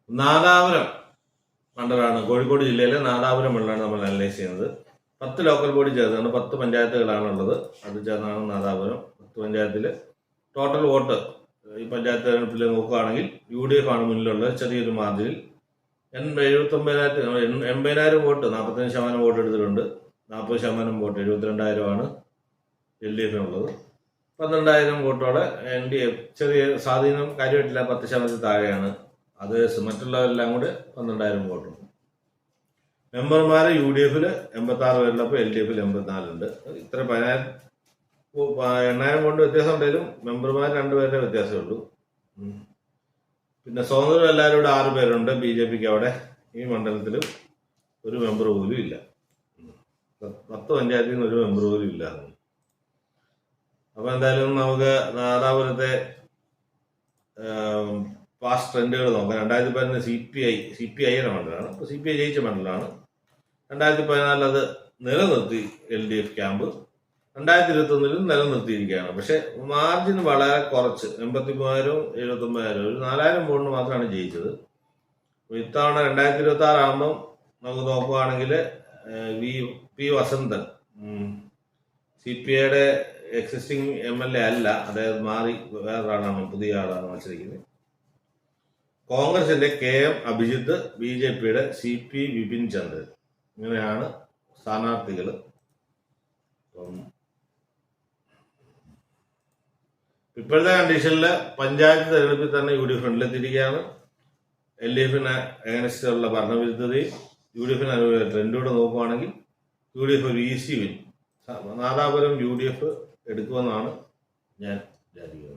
നാദാപുരം മണ്ഡലമാണ്, കോഴിക്കോട് ജില്ലയിലെ നാദാപുരം മണ്ഡലമാണ് നമ്മൾ അനലൈസ് ചെയ്യുന്നത്. 10 ലോക്കൽ ബോഡി ചേർന്നാണ്, 10 പഞ്ചായത്തുകളാണുള്ളത്. അത് ചേർന്നാണ് നാദാപുരം. 10 പഞ്ചായത്തിൽ ടോട്ടൽ വോട്ട് ഈ പഞ്ചായത്ത് തെരഞ്ഞെടുപ്പിൽ നോക്കുകയാണെങ്കിൽ UDF ആണ് മുന്നിലുള്ളത്, ചെറിയൊരു മാർജിനിൽ. 80,000 വോട്ട്, 45% വോട്ട് എടുത്തിട്ടുണ്ട്. 40% വോട്ട്, 72,000 LDFിനുള്ളത്. 12,000 വോട്ടോടെ NDF ചെറിയ സ്വാധീനം കാര്യമായിട്ടില്ല, 10% താഴെയാണ്. അത് മറ്റുള്ളവരെല്ലാം കൂടെ 12,000 വോട്ടുണ്ട്. മെമ്പർമാർ UDFിൽ 86 പേരുള്ളപ്പോൾ LDFിൽ 84 ഉണ്ട്. ഇത്ര 8,000 വോട്ട് വ്യത്യാസം ഉണ്ടെങ്കിലും മെമ്പർമാർ 2 പേരുടെ വ്യത്യാസമേ ഉള്ളൂ. പിന്നെ സ്വതന്ത്രം എല്ലാവരും കൂടെ 6 പേരുണ്ട്. BJPക്ക് അവിടെ ഈ മണ്ഡലത്തിൽ ഒരു മെമ്പർ പോലും ഇല്ല. 10 പഞ്ചായത്തിൽ നിന്ന് ഒരു മെമ്പർ പോലും ഇല്ല. അപ്പൊ എന്തായാലും നമുക്ക് നാദാപുരത്തെ പാസ്റ്റ് ട്രെൻഡുകൾ നോക്കാം. 2014 CPIയുടെ മണ്ഡലമാണ്. അപ്പോൾ CPI ജയിച്ച മണ്ഡലമാണ്. 2014 അത് നിലനിർത്തി LDF ക്യാമ്പ്. 2021 നിലനിർത്തിയിരിക്കുകയാണ്. പക്ഷെ മാർജിൻ വളരെ കുറച്ച്, 83,000 79,000, ഒരു 4,000 വോട്ടിന് മാത്രമാണ് ജയിച്ചത്. ഇത്തവണ 2026 ആകുമ്പം നമുക്ക് നോക്കുകയാണെങ്കിൽ P വസന്തൻ CPIയുടെ എക്സിസ്റ്റിംഗ് MLA അല്ല, അതായത് മാറി വേറൊരാളാണ്, പുതിയ ആളാണ് മത്സരിക്കുന്നത്. കോൺഗ്രസിന്റെ KM അഭിജിത്ത്, BJPയുടെ CP വിപിൻ ചന്ദ്രൻ, ഇങ്ങനെയാണ് സ്ഥാനാർത്ഥികൾ. ഇപ്പോഴത്തെ കണ്ടീഷനിൽ പഞ്ചായത്ത് തെരഞ്ഞെടുപ്പിൽ തന്നെ UDF ഫ്രണ്ടിലെത്തിയിരിക്കുകയാണ്. LDFിന് എഗനസ്റ്റുള്ള ഭരണവിരുദ്ധതയും UDFിന് അനുകൂല ട്രെൻഡൂടെ നോക്കുകയാണെങ്കിൽ UDF ഒരു ഈസി വിൻ നാദാപുരം UDF എടുക്കുമെന്നാണ് ഞാൻ വിചാരിക്കുന്നത്.